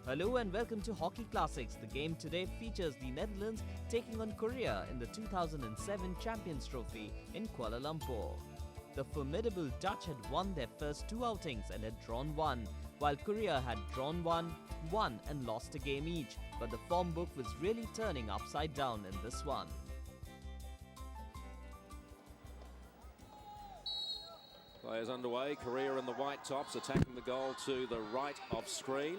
Hello and welcome to Hockey Classics. The game today features the Netherlands taking on Korea in the 2007 Champions Trophy in Kuala Lumpur. The formidable Dutch had won their first two outings and had drawn one, while Korea had drawn one, won and lost a game each, but the form book was really turning upside down in this one. Players underway. Korea in the white tops attacking the goal to the right of screen.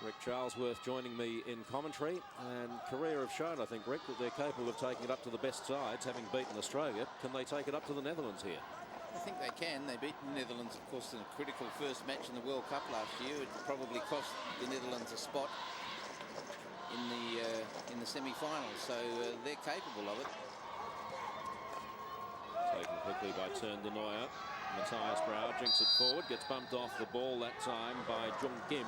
Rick Charlesworth joining me in commentary, and Korea have shown, I think, Rick, that they're capable of taking it up to the best sides, having beaten Australia. Can they take it up to the Netherlands here? I think they can. They beat the Netherlands, of course, in a critical first match in the World Cup last year. It probably cost the Netherlands a spot in the semi-finals, so they're capable of it. Taken quickly by Turn de Nooijer. Matthias Brauer jinks it forward, gets bumped off the ball that time by Jung Kim.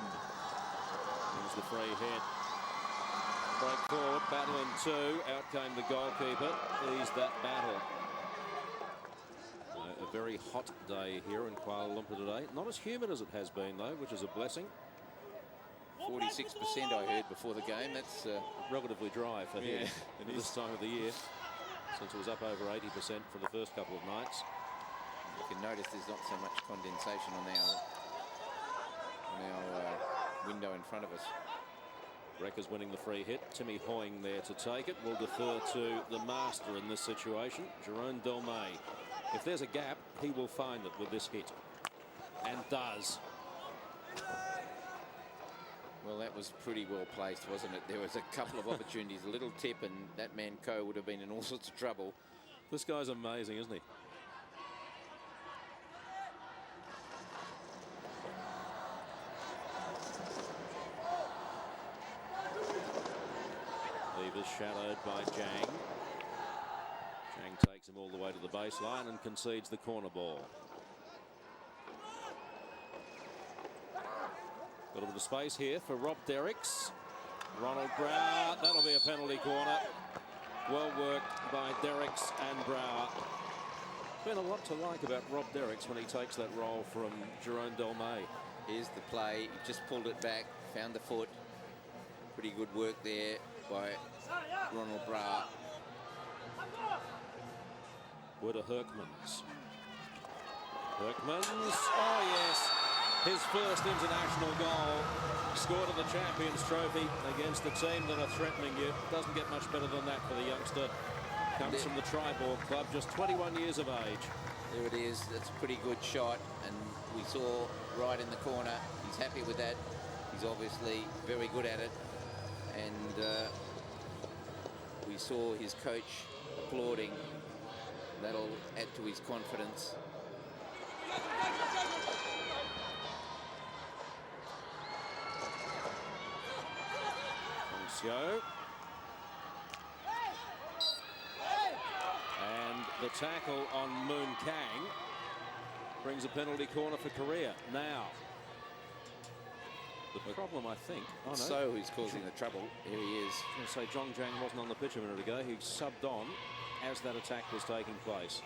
Here's the free hit. Break forward, battle in two. Out came the goalkeeper. Eased that battle. A very hot day here in Kuala Lumpur today. Not as humid as it has been, though, which is a blessing. 46% I heard before the game. That's relatively dry for here at this time of the year, since it was up over 80% for the first couple of nights. You can notice there's not so much condensation on our window in front of us. Wreckers winning the free hit. Timmy Hoying there to take it. We'll defer to the master in this situation, Jerome Delmay. If there's a gap, he will find it with this hit, and does. Well, that was pretty well placed, wasn't it? There was a couple of opportunities, a little tip, and that man Coe would have been in all sorts of trouble. This guy's amazing, isn't he? Lever's shadowed by Jang. Jang takes him all the way to the baseline and concedes the corner ball. Got a bit of space here for Rob Derricks. Ronald Brower. That'll be a penalty corner. Well worked by Derricks and Brower. Been a lot to like about Rob Derricks when he takes that role from Jerome Delmay. Here's the play. He just pulled it back, found the foot. Pretty good work there by Ronald Brower. Wood Herkmans. Herkmans. Oh, yes. His first international goal, scored at the Champions Trophy against a team that are threatening you. Doesn't get much better than that for the youngster. Comes from the Tribourg club, just 21 years of age. There it is. That's a pretty good shot, and we saw right in the corner. He's happy with that. He's obviously very good at it, and we saw his coach applauding. That'll add to his confidence. And the tackle on Moon Kang brings a penalty corner for Korea. Now, the problem, I think... Oh, no. So who's causing the trouble? Here he is. I was going to say, Jong Jang wasn't on the pitch a minute ago. He subbed on as that attack was taking place.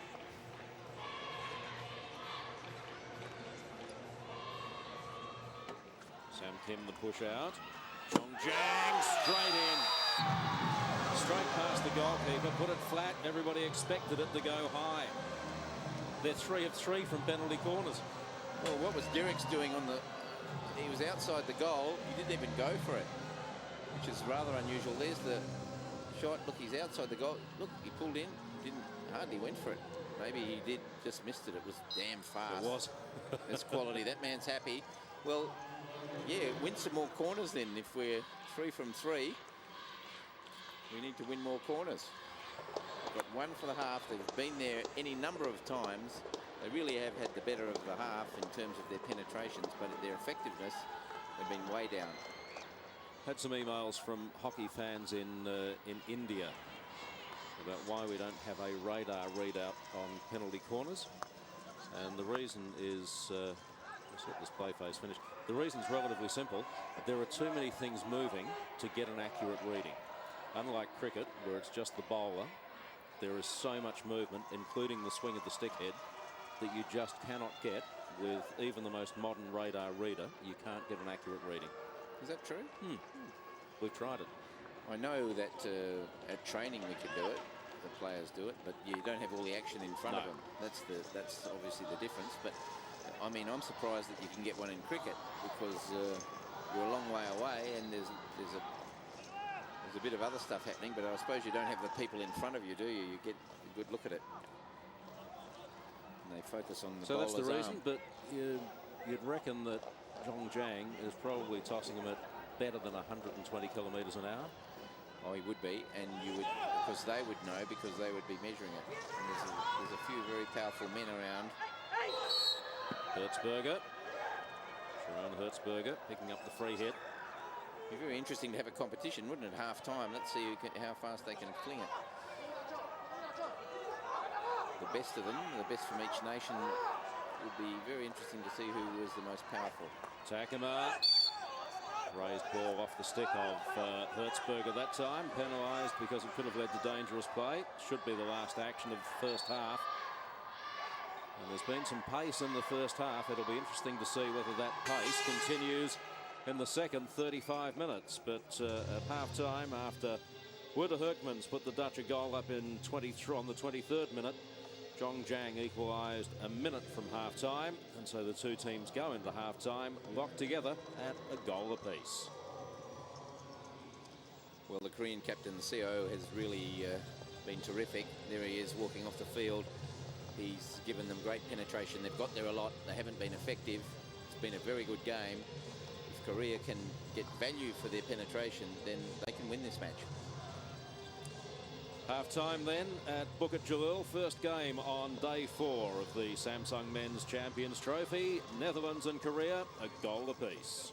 Sam Kim, the push out. Jong Jang straight in. Straight past the goalkeeper, put it flat. Everybody expected it to go high. They're 3 of 3 from penalty corners. Well, what was Derricks doing on the... He was outside the goal. He didn't even go for it, which is rather unusual. There's the shot. Look, he's outside the goal. Look, he pulled in. Hardly went for it. Maybe he did, just missed it. It was damn fast. It was. That's quality. That man's happy. Well, yeah, win some more corners then. If we're 3 from 3, we need to win more corners. We've got 1 for the half. They've been there any number of times. They really have had the better of the half in terms of their penetrations, but at their effectiveness, they've been way down. Had some emails from hockey fans in India about why we don't have a radar readout on penalty corners, and the reason is let's let this play phase finish. The reason's relatively simple. There are too many things moving to get an accurate reading. Unlike cricket, where it's just the bowler, there is so much movement, including the swing of the stick head, that you just cannot get with even the most modern radar reader. You can't get an accurate reading. Is that true? We've tried it. I know that at training we could do it. The players do it, but you don't have all the action in front of them. That's obviously the difference. But I mean, I'm surprised that you can get one in cricket because you're a long way away, and there's a bit of other stuff happening. But I suppose you don't have the people in front of you, do you? You get a good look at it. And they focus on the So that's the bowler's reason. arm. But you'd reckon that Zhong Zhang is probably tossing him at better than 120 kilometres an hour. Oh, he would be, and you would, because they would know, because they would be measuring it. And there's a few very powerful men around. Hertzberger. Sharon Hertzberger picking up the free hit. It'd be very interesting to have a competition, wouldn't it? Half time. Let's see how fast they can fling it. The best of them, the best from each nation, would be very interesting to see who was the most powerful. Takuma. Raised ball off the stick of Hertzberger that time. Penalised because it could have led to dangerous play. Should be the last action of the first half. And there's been some pace in the first half. It'll be interesting to see whether that pace continues in the second 35 minutes. But at half-time, after Werder Herkmans put the Dutch a goal up in on the 23rd minute, Zhong Zhang equalised a minute from half-time, and so the two teams go into half-time locked together at a goal apiece. Well, the Korean captain, Seo, has really been terrific. There he is walking off the field. He's given them great penetration. They've got there a lot. They haven't been effective. It's been a very good game. If Korea can get value for their penetration, then they can win this match. Half-time then at Bukit Jalil. First game on day 4 of the Samsung Men's Champions Trophy. Netherlands and Korea, a goal apiece.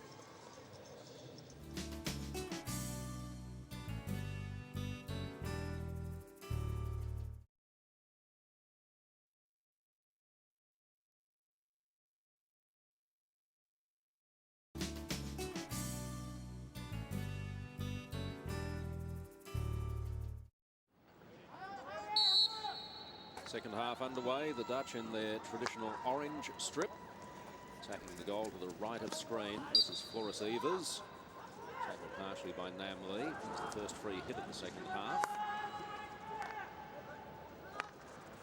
Second half underway. The Dutch in their traditional orange strip. Attacking the goal to the right of screen. This is Floris Evers. Tackled partially by Nam Lee. It's the first free hit of the second half.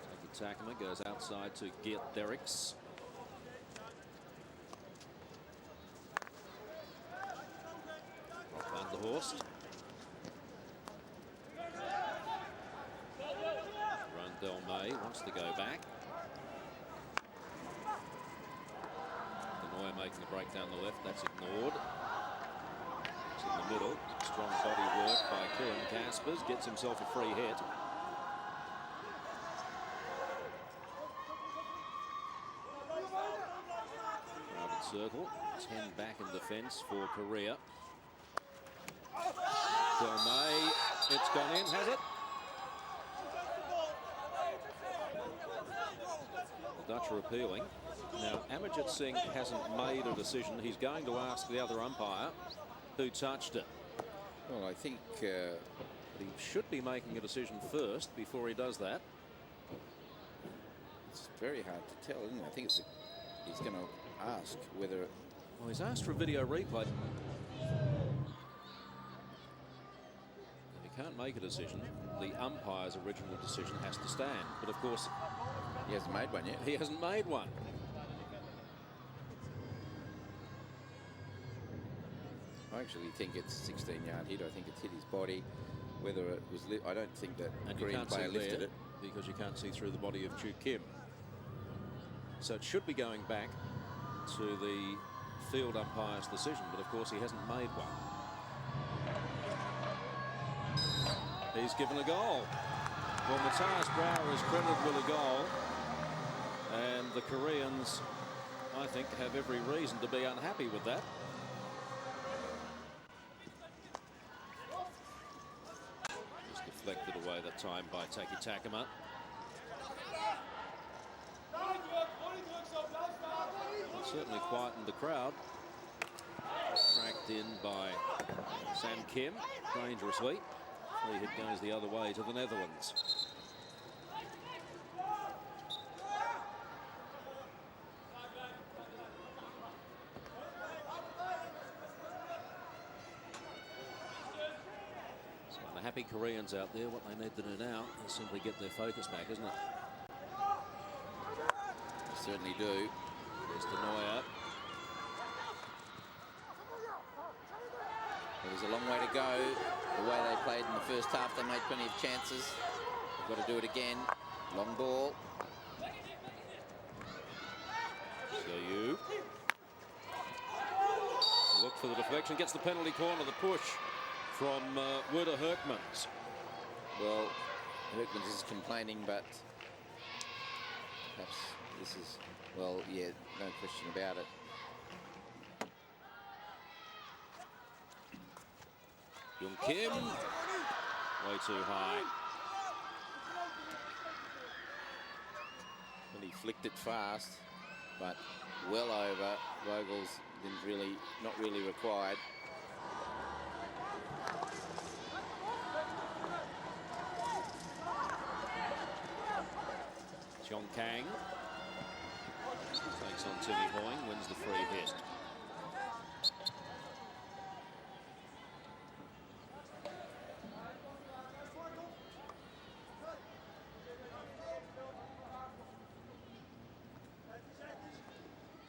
Taki Takuma goes outside to Geert Derricks. Van der Horst. Del May wants to go back. Denoy making a break down the left. That's ignored. It's in the middle. Strong body work by Kieran Caspers. Gets himself a free hit. Crowded circle. 10 back in defence for Korea. Del May. It's gone in, has it? Dutch are appealing. Now, Amarjit Singh hasn't made a decision. He's going to ask the other umpire who touched it. Well, I think he should be making a decision first before he does that. It's very hard to tell, isn't it? I think he's going to ask whether... Well, he's asked for a video replay. If he can't make a decision, the umpire's original decision has to stand. But, of course... He hasn't made one yet. He hasn't made one. I actually think it's a 16-yard hit. I think it's hit his body. Whether it was... I don't think that the Korean player lifted it. Because you can't see through the body of Chu Kim. So it should be going back to the field umpire's decision. But, of course, he hasn't made one. He's given a goal. Well, Matthias Brauer is credited with a goal. And the Koreans, I think, have every reason to be unhappy with that. Just deflected away that time by Taki Takuma. It certainly quietened the crowd. Cracked in by Sam Kim, dangerously. Free hit goes the other way to the Netherlands. The happy Koreans out there, what they need to do now is simply get their focus back, isn't it? They certainly do. There's Denoya. There's a long way to go. The way they played in the first half, they made plenty of chances. They've got to do it again. Long ball. Xiao look for the deflection, gets the penalty corner, the push from Werder Herkmans. Well, Herkmans is complaining, but perhaps this is, well, yeah, no question about it. Young Kim, way too high. Well, he flicked it fast, but well over. Vogel's not really required. Chong Kang takes on Timmy Hoying, wins the free hit.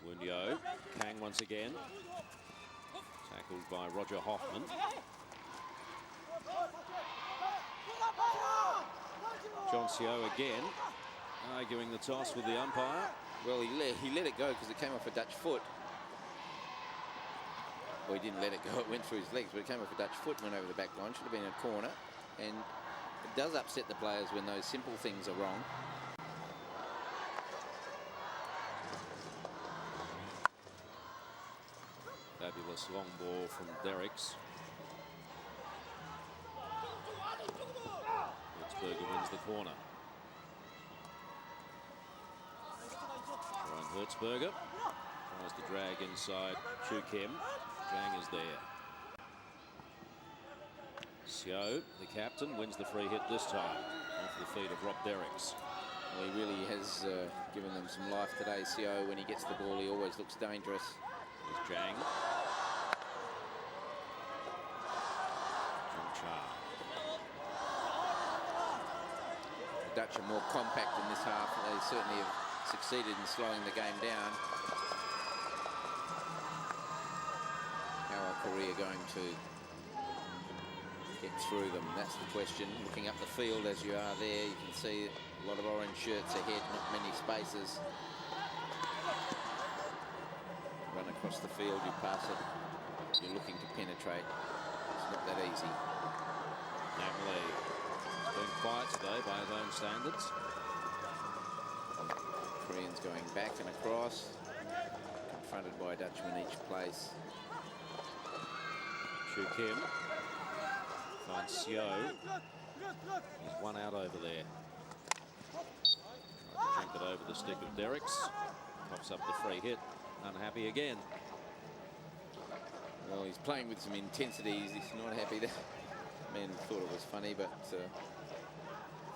Wunyo, Kang once again, tackled by Roger Hoffman. John Xiao again, arguing the toss with the umpire. Well, he let it go because it came off a Dutch foot. Well, he didn't let it go, it went through his legs, but it came off a Dutch foot, went over the back line, should have been a corner. And it does upset the players when those simple things are wrong. Fabulous long ball from Derricks. Hertzberger wins the corner. Ryan Hertzberger tries to drag inside Chu Kim. Zhang is there. Xiao, the captain, wins the free hit this time off the feet of Rob Derricks. Well, he really has given them some life today. Xiao, when he gets the ball, he always looks dangerous. There's Zhang. The Dutch are more compact in this half. They certainly have succeeded in slowing the game down. How are Korea going to get through them? That's the question. Looking up the field as you are there, you can see a lot of orange shirts ahead, not many spaces. Run across the field, you pass it, you're looking to penetrate. It's not that easy. Namely, it's been quiet today by his own standards. Koreans going back and across, confronted by a Dutchman each place. Chu Kim finds Xiao. He's one out over there. Drink it over the stick of Derricks. Pops up the free hit. Unhappy again. Well, he's playing with some intensity. He's not happy. That man thought it was funny, but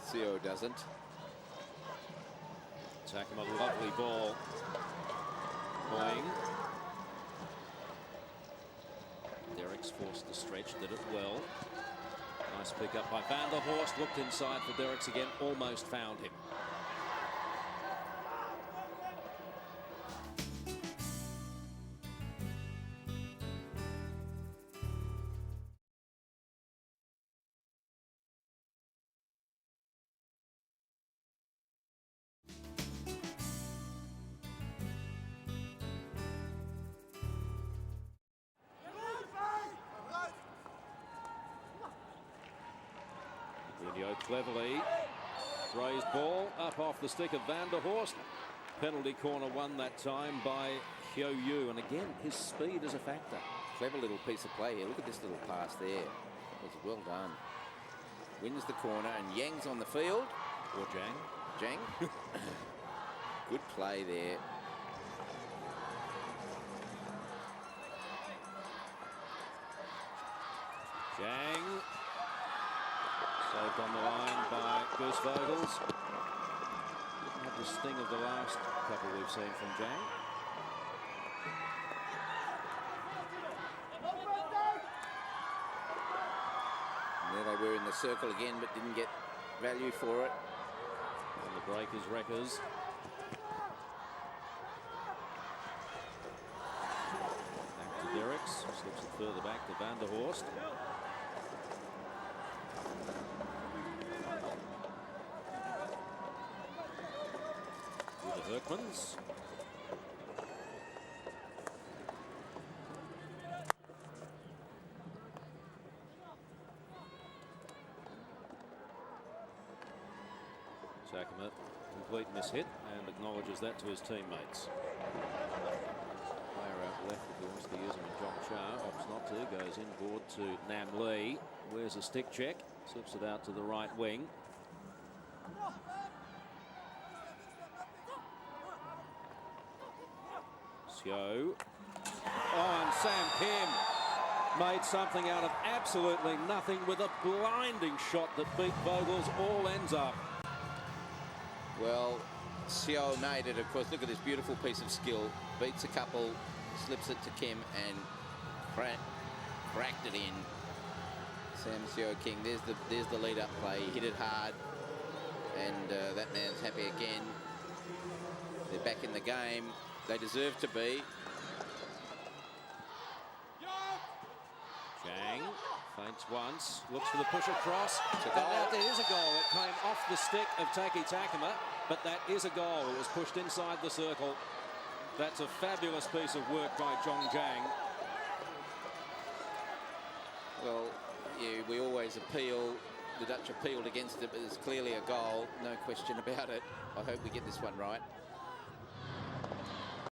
Xiao doesn't. Attack him a lovely ball. Hoying. Derricks forced the stretch, did it well. Nice pick up by Van der Horst. Looked inside for Derricks again, almost found him. Cleverly, raised ball up off the stick of Van der Horst. Penalty corner won that time by Hyo Yu, and again his speed is a factor. Clever little piece of play here. Look at this little pass there. That was well done. Wins the corner, and Yang's on the field. Or Zhang. Zhang. Good play there. Zhang. Saved on the line by Goose Vogels. Didn't have the sting of the last couple we've seen from Zhang. And there they were in the circle again, but didn't get value for it. And the break is Wreckers. Back to Derricks. Slips it further back to Van der Horst. With the Herkmans. Takema, complete mishit, and acknowledges that to his teammates. Player out left if he wants to use him. Jong Cha opts not to, goes inboard to Nam Lee. Wears a stick check, slips it out to the right wing. Seo. Oh, and Sam Kim made something out of absolutely nothing with a blinding shot that beat Vogel's all ends up. Well, Seo made it, of course. Look at this beautiful piece of skill. Beats a couple, slips it to Kim, and cracked it in. Sam Seo King. There's the lead-up play. He hit it hard, and that man's happy again. They're back in the game. They deserve to be. Chang feints once, looks for the push across. It's a And goal. that is a goal. It came off the stick of Taki Takema, but that is a goal. It was pushed inside the circle. That's a fabulous piece of work by Jong Jang. Well, yeah, we always appeal. The Dutch appealed against it, but it's clearly a goal. No question about it. I hope we get this one right.